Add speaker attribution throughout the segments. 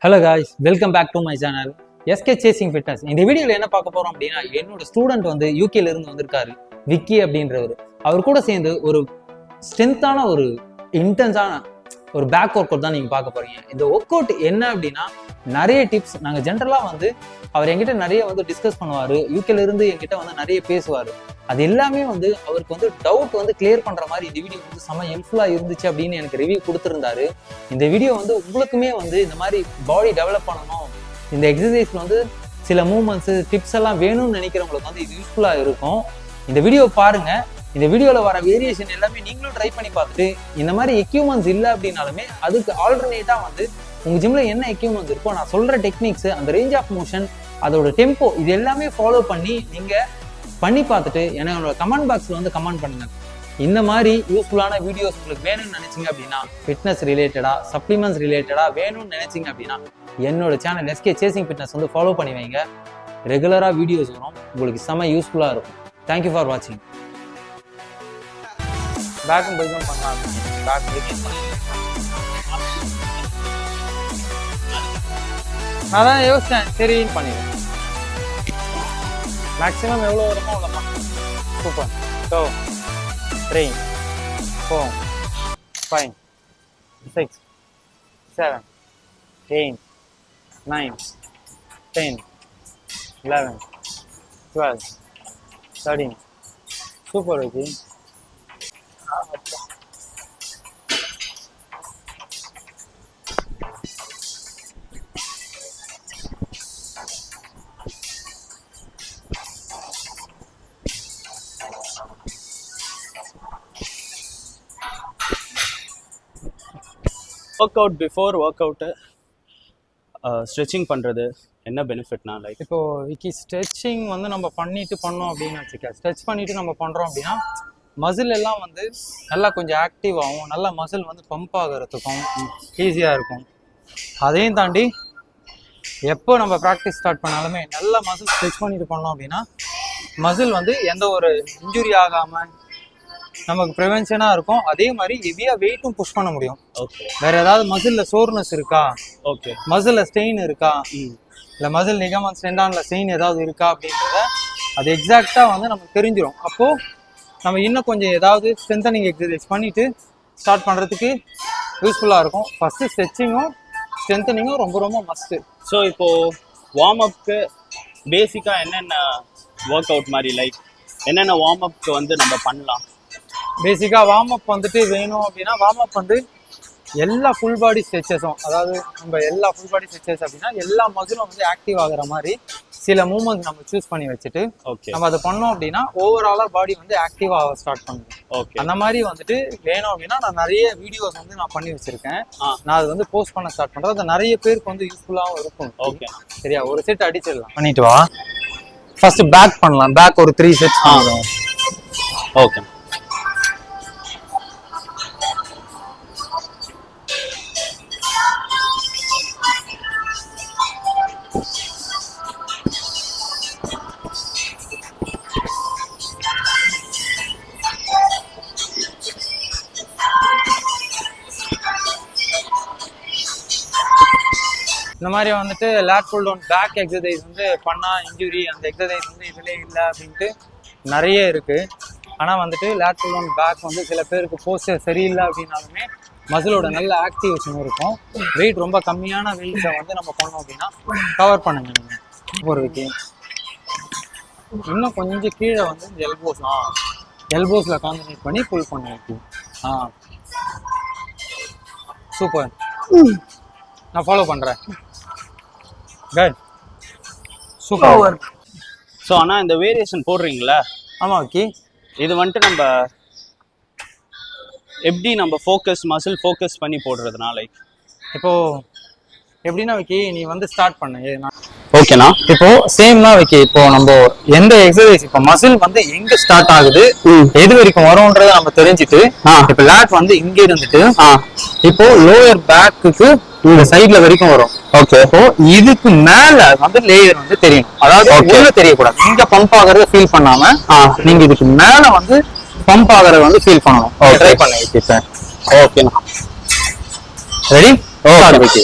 Speaker 1: Hello guys, welcome back to my channel SK Chasing Fitness. இந்த வீடியோல என்ன பார்க்க போறோம் அப்படின்னா, என்னோட ஸ்டூடெண்ட் வந்து யூகேல இருந்து வந்திருக்காரு, விக்கி அப்படின்றவர். அவர் கூட சேர்ந்து ஒரு ஸ்ட்ரென்த்தான ஒரு இன்டென்ஸான ஒரு பேக் ஒர்க் அவுட் தான் நீங்க பார்க்க போறீங்க. இந்த ஒர்க் அவுட் என்ன அப்படின்னா, நிறைய டிப்ஸ் நாங்க ஜென்ரலா வந்து அவர் என்கிட்ட நிறைய வந்து டிஸ்கஸ் பண்ணுவாரு, யூகேல இருந்து என்கிட்ட வந்து நிறைய பேசுவாரு. அது எல்லாமே வந்து அவருக்கு வந்து டவுட் வந்து கிளியர் பண்ற மாதிரி இந்த வீடியோ வந்து செம்ம ஹெல்ப்ஃபுல்லா இருந்துச்சு அப்படின்னு எனக்கு ரிவ்யூ கொடுத்துருந்தாரு. இந்த வீடியோ வந்து உங்களுக்குமே வந்து இந்த மாதிரி பாடி டெவலப் பண்ணணும், இந்த எக்ஸசைஸ்ல வந்து சில மூவ்மெண்ட்ஸ் டிப்ஸ் எல்லாம் வேணும்னு நினைக்கிறவங்களுக்கு வந்து இது யூஸ்ஃபுல்லா இருக்கும். இந்த வீடியோ பாருங்க. இந்த வீடியோல வர வேரியேஷன் எல்லாமே நீங்களும் ட்ரை பண்ணி பார்த்துட்டு, இந்த மாதிரி எக்யூப்மெண்ட்ஸ் இல்லை அப்படின்னாலுமே அதுக்கு ஆல்டர்னேட்டா வந்து உங்க ஜிம்ல என்ன எக்யூப்மெண்ட்ஸ் இருக்கோ, நான் சொல்ற டெக்னிக்ஸ், அந்த ரேஞ்ச் ஆஃப் மோஷன், அதோட டெம்போ, இது எல்லாமே ஃபாலோ பண்ணி நீங்க பண்ணி பார்த்துட்டு என்னோட கமெண்ட் பாக்ஸ்ல வந்து கமெண்ட் பண்ணுங்க. இந்த மாதிரி யூஸ்ஃபுல்லான வீடியோஸ் உங்களுக்கு வேணும்னு நினைச்சீங்க அப்படின்னா, ஃபிட்னஸ் ரிலேட்டடா, சப்ளிமெண்ட்ஸ் ரிலேட்டடா வேணும்னு நினைச்சீங்க அப்படின்னா, என்னோட சேனல் SK Chasing Fitness வந்து ஃபாலோ பண்ணி வைங்க. ரெகுலரா வீடியோஸ் வரும், உங்களுக்கு செம்ம யூஸ்ஃபுல்லா இருக்கும். தேங்க்யூ ஃபார் வாட்சிங். பேக்கும் பைக்கும் பண்ணலாம். பேக் பைக்கும் நான் தான் யோசிச்சேன், சரி பண்ணிடுறேன். மேக்ஸிமம் எவ்வளோ வருமோ அவ்வளோ பண்ணலாம். Super. So 3 4 5 6 7 8 9 10 11 12 13. Super Vicky.
Speaker 2: Work out before work out stretching பண்ணுறது என்ன பெனிஃபிட்னா? லைக்
Speaker 1: இப்போ விக்கி ஸ்ட்ரெச்சிங் வந்து நம்ம பண்ணிட்டு பண்ணோம் அப்படின்னு வச்சுக்க, ஸ்ட்ரெச் பண்ணிட்டு நம்ம பண்ணுறோம் அப்படின்னா மசில் எல்லாம் வந்து நல்லா கொஞ்சம் ஆக்டிவ் ஆகும், நல்லா மசில் வந்து பம்ப் ஆகிறதுக்கும் ஈஸியாக இருக்கும். அதையும் தாண்டி எப்போ நம்ம ப்ராக்டிஸ் ஸ்டார்ட் பண்ணாலுமே நல்லா மசில் ஸ்ட்ரெச் பண்ணிட்டு பண்ணோம் அப்படின்னா மசில் வந்து எந்த ஒரு இன்ஜுரி ஆகாமல் நமக்கு ப்ரிவென்ஷனாக இருக்கும். அதே மாதிரி ஹெவியாக வெயிட்டும் புஷ் பண்ண முடியும்.
Speaker 2: ஓகே.
Speaker 1: வேற ஏதாவது மசிலில் சோர்னஸ் இருக்கா,
Speaker 2: ஓகே,
Speaker 1: மசிலில் ஸ்டெயின் இருக்கா, இல்லை மசில் லிகமெண்ட்ஸ் டெண்டான்ல ஸ்டெயின் ஏதாவது இருக்கா அப்படின்றத அது எக்ஸாக்டாக வந்து நமக்கு தெரிஞ்சிடும். அப்போது நம்ம இன்னும் கொஞ்சம் ஏதாவது ஸ்ட்ரென்தனிங் எக்ஸசைஸ் பண்ணிட்டு ஸ்டார்ட் பண்ணுறதுக்கு யூஸ்ஃபுல்லாக இருக்கும். ஃபஸ்ட்டு ஸ்ட்ரெச்சிங்கும் ஸ்ட்ரென்தனிங்கும் ரொம்ப ரொம்ப மஸ்ட்டு.
Speaker 2: ஸோ இப்போது வார்ம் அப்க்கு பேசிக்காக என்னென்ன ஒர்க் அவுட் மாதிரி, லைக் என்னென்ன வார்ம் அப்க்கு வந்து நம்ம பண்ணலாம்?
Speaker 1: பேசிக்காக வார்ம் அப் வந்துட்டு வேணும் அப்படின்னா, வார்ம் அப் வந்து எல்லா ஃபுல் பாடி ஸ்ட்ரெச்சஸும், அதாவது நம்ம எல்லா ஃபுல் பாடி ஸ்ட்ரெச்சஸ் அப்படின்னா எல்லா மசிலும் வந்து ஆக்டிவ் ஆகிற மாதிரி சில மூவ்மெண்ட்ஸ் நம்ம சூஸ் பண்ணி வச்சுட்டு
Speaker 2: ஓகே
Speaker 1: நம்ம அதை பண்ணோம் அப்படின்னா ஓவராலாக பாடி வந்து ஆக்டிவ் ஆக ஸ்டார்ட் பண்ணுவோம்.
Speaker 2: ஓகே.
Speaker 1: அந்த மாதிரி வந்துட்டு வேணும் அப்படின்னா நான் நிறைய வீடியோஸ் வந்து நான் பண்ணி வச்சிருக்கேன். நான் அது வந்து போஸ்ட் பண்ண ஸ்டார்ட் பண்ணுறேன். அது நிறைய பேருக்கு வந்து யூஸ்ஃபுல்லாகவும் இருக்கும்.
Speaker 2: ஓகே,
Speaker 1: சரியா? ஒரு செட் அடிச்சிடலாம். பண்ணிட்டு வா. ஃபர்ஸ்ட் பேக் பண்ணலாம். பேக் ஒரு 3 செட்ஸ் பண்ணுவோம்.
Speaker 2: ஓகே.
Speaker 1: இந்த மாதிரி வந்துட்டு lat pull down back exercise வந்து பண்ணால் இன்ஜுரி, அந்த எக்ஸசைஸ் வந்து இதுலேயே இல்லை அப்படின்ட்டு நிறைய இருக்குது. ஆனால் வந்துட்டு லேட் புல் டவுன் பேக் வந்து சில பேருக்கு போஸ்டர் சரியில்லை அப்படின்னாலுமே மசிலோட நல்ல ஆக்டிவேஷன் இருக்கும். வெயிட் ரொம்ப கம்மியான வெயிட்ஸை வந்து நம்ம பண்ணோம் அப்படின்னா கவர் பண்ணுங்க. நீங்கள் ஒரு விக்கி இன்னும் கொஞ்சம் கீழே வந்து இந்த எல்போஸில் கான்சன்ட்ரேட் பண்ணி புல் பண்ண வைக்கும். சூப்பர். நான் ஃபாலோ பண்ணுறேன். குட். சூப்பர்.
Speaker 2: ஸோ ஆனால் இந்த வேரியேஷன் போடுறீங்களா?
Speaker 1: ஆமாம் விக்கி.
Speaker 2: இது வந்துட்டு நம்ம எப்படி நம்ம மசில் ஃபோக்கஸ் பண்ணி போடுறதுனா, லைக்
Speaker 1: இப்போது எப்படின்னா விக்கி, நீ வந்து ஸ்டார்ட் பண்ணு.
Speaker 2: ஓகேண்ணா.
Speaker 1: இப்போ சேம் தான் விக்கி. இப்போ நம்ம எந்த எக்ஸசைஸ், இப்போ மசில் வந்து எங்க ஸ்டார்ட் ஆகுது, எது வரைக்கும் வரும்ன்றத நம்ம தெரிஞ்சுட்டு, இப்போ லேட் வந்து இங்க இருந்துட்டு இப்போ லோயர் பேக்குக்கு இந்த சைட்ல வரைக்கும் வரும். ஓகே. இப்போ இதுக்கு மேல வந்து லேயர் வந்து தெரியும். அதாவது உள்ள தெரியக்கூடாது. இங்க பம்ப் ஆகிறத ஃபீல் பண்ணாம நீங்க இதுக்கு மேல வந்து பம்ப் ஆகிறத வந்து ஃபீல் பண்ணணும். ட்ரை பண்ண விக்கி. ஓகேண்ணா. ரெடி? ஓகே.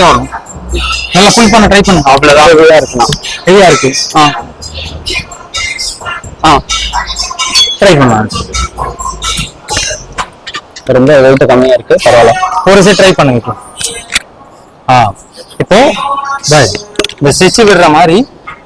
Speaker 1: கிட்ட வரும். நல்லா புல் பண்ண ட்ரை பண்ணுங்க.
Speaker 2: அவ்வளவுதான்.
Speaker 1: ஹெவியா இருக்கலாம். ஹெவியா இருக்கு. ட்ரை பண்ணலாம்.
Speaker 2: ரொம்ப வெயிட் கம்மியா இருக்கு, பரவாயில்ல.
Speaker 1: ஒரு செட் ட்ரை பண்ணுங்க. இப்போ இந்த ஸ்டிச் விடுற மாதிரி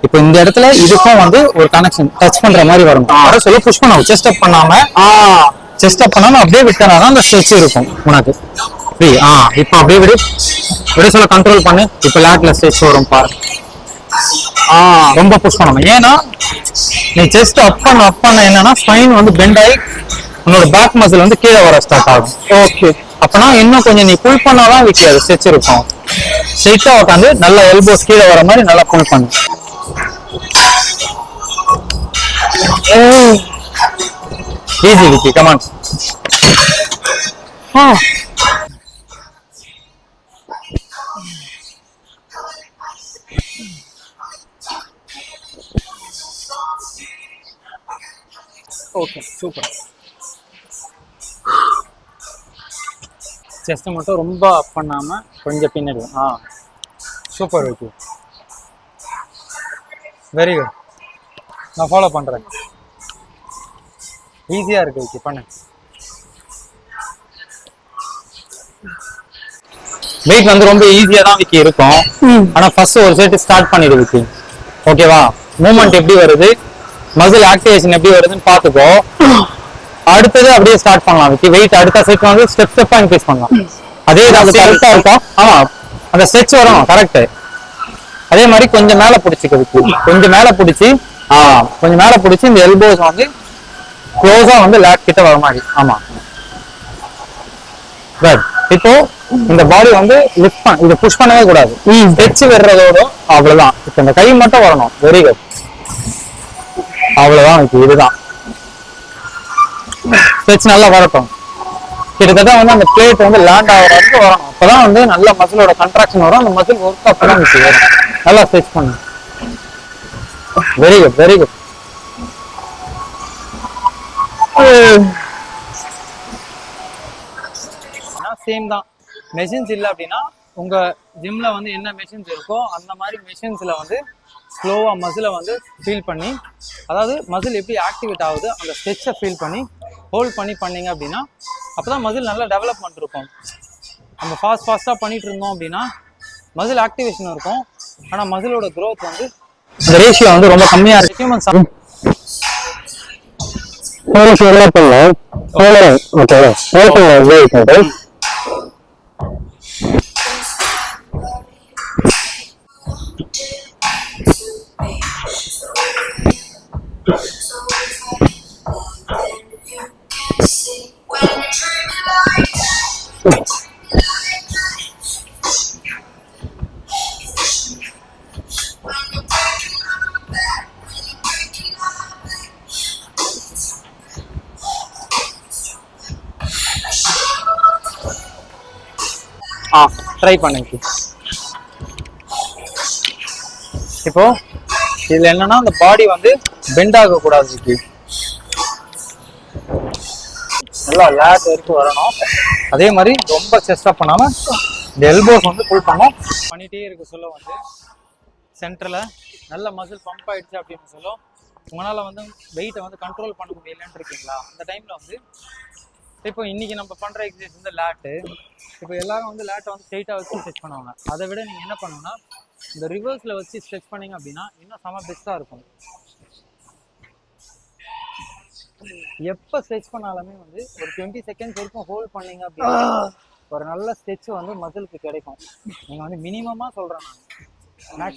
Speaker 1: இப்போ இந்த இடத்துல இதுக்கும் வந்து ஒரு கனெக்ஷன் டச் பண்ற மாதிரி வரும். வர சொல்ல புஷ் பண்ணணும். செஸ்ட் அப் பண்ணாம அப்படியே விட்டனாதான் அந்த ஸ்ட்ரெச் இருக்கும் உனக்கு. ஃப்ரீ. இப்போ அப்படியே விட சொல்ல கண்ட்ரோல் பண்ணு. இப்போ லேட்ல ஸ்ட்ரெச் வரும் பாரு. ரொம்ப புஷ் பண்ணணும். ஏன்னா நீ செஸ்ட் அப் பண்ண என்னன்னா ஸ்பைன் வந்து பெண்ட் ஆகி உன்னோட பேக் மசில் வந்து கீழே வர ஸ்டார்ட் ஆகும். ஓகே. அப்பனா இன்னும் கொஞ்சம் நீ புல் பண்ணாதான் விற்காது, ஸ்ட்ரெச் இருக்கும். ஸ்ட்ரெயிட்டா உட்காந்து நல்லா எல்போஸ் கீழே வர மாதிரி நல்லா புல் பண்ணு. Easy Vicky, come on. Okay, super. Chest மட்டும் ரொம்ப அப் பண்ணாம கொஞ்சம் பின்னாடி. Super Vicky, very good. நான் ஃபாலோ பண்றேன். ஈஸியா இருக்கு விக்கி, பண்ணு. வெயிட் வந்து ரொம்ப ஈஸியா தான் விக்கி இருக்கும். ஆனா ஃபர்ஸ்ட் ஒரு செட் ஸ்டார்ட் பண்ணிடு விக்கி. ஓகேவா? மூவ்மெண்ட் எப்படி வருது, மசில் ஆக்டிவேஷன் எப்படி வருதுன்னு பாத்துக்கோ. அடுத்தது அப்படியே ஸ்டார்ட் பண்ணலாம் விக்கி. வெயிட் அடுத்த செட் வந்து ஸ்டெப்பா இன்க்ரீஸ் பண்ணலாம். அதே கரெக்டா இருக்கும். ஆமா, அந்த ஸ்ட்ரெச் வரும் கரெக்ட். அதே மாதிரி கொஞ்சம் மேல பிடிச்சிக்க விக்கி. கொஞ்சம் மேல பிடிச்சி இந்த எல்போஸ் வந்து க்ளோஸா வந்து லேட் கிட்ட வர மாதிரி. ஆமா, இப்போ இந்த பாடி வந்து லிஃப்ட் பண்ண, இது புஷ் பண்ணவே கூடாது. ஸ்ட்ரெச் வர்றதோட அவ்வளவுதான். இப்போ இந்த கை மட்டும் வரணும். Very good. அவ்வளவுதான். இப்போ இதுதான் ஸ்ட்ரெச் நல்லா வரட்டும். கிட்டத்தட்ட வந்து அந்த பிளேட் வந்து லேண்ட் ஆகிற வரைக்கும் வரணும். அப்பதான் வந்து நல்ல மசிலோட கன்ட்ராக்ஷன் வரும். அந்த மசில் ஒர்க் அப்பதான் வரும். நல்லா ஸ்ட்ரெச் பண்ணு. Very good, very good. Same தான். மெஷின்ஸ் இல்லை அப்படின்னா உங்க ஜிம்ல வந்து என்ன மெஷின்ஸ் இருக்கோ அந்த மாதிரி மெஷின்ஸ்ல வந்து ஸ்லோவா மசிலை வந்து ஃபீல் பண்ணி, அதாவது மசில் எப்படி ஆக்டிவேட் ஆகுது அந்த ஸ்ட்ரெச்சை ஃபீல் பண்ணி ஹோல்ட் பண்ணி பண்ணீங்க அப்படின்னா அப்பதான் மசில் நல்லா டெவலப்மெண்ட் இருக்கும். நம்ம ஃபாஸ்ட்டாக பண்ணிட்டு இருந்தோம் அப்படின்னா மசில் ஆக்டிவேஷன் இருக்கும், ஆனால் மசிலோட க்ரோத் வந்து அந்த ரேஷியோ வந்து ரொம்ப கம்மியா இருக்கு. ஹியூமன்ஸ் ட்ரை பண்ணுங்க. இப்போ இதுல என்னன்னா அந்த பாடி வந்து பெண்ட் ஆக கூடாது. நல்லா லேட் வரைக்கும் வரணும். அதே மாதிரி ரொம்ப செஸ்ட் அப் பண்ணாம இந்த எல்போஸ் வந்து புல் பண்ணிட்டே இருக்க சொல்ல வந்து சென்டர்ல நல்ல மசில் பம்ப் ஆயிடுச்சு அப்படின்னு சொல்லும். உங்களால வந்து வெயிட்டை வந்து கண்ட்ரோல் பண்ண முடியலன்னு இருக்கீங்களா, அந்த டைம்ல வந்து இப்போ இன்னைக்கு நம்ம பண்ற எக்ஸசைஸ் வந்து லேட்டு. இப்போ எல்லாரும் வந்து லேட்டை வந்து ஸ்ட்ரெயிட்டா வச்சு ஸ்ட்ரெச் பண்ணுவாங்க. அதை விட நீங்க என்ன பண்ணுங்கன்னா இந்த ரிவர்ஸ்ல வச்சு ஸ்ட்ரெச் பண்ணீங்க அப்படின்னா இன்னும் செம பெஸ்டா இருக்கும். எப்ப ஸ்ட்ரெச் பண்ணாலுமே வந்து ஒரு 20 செகண்ட்ஸ் வரைக்கும் ஹோல்ட் பண்ணீங்க அப்படின்னா ஒரு நல்ல ஸ்ட்ரெச் வந்து மசிலுக்கு கிடைக்கும். நீங்க வந்து மினிமமா சொல்றேன் நான்.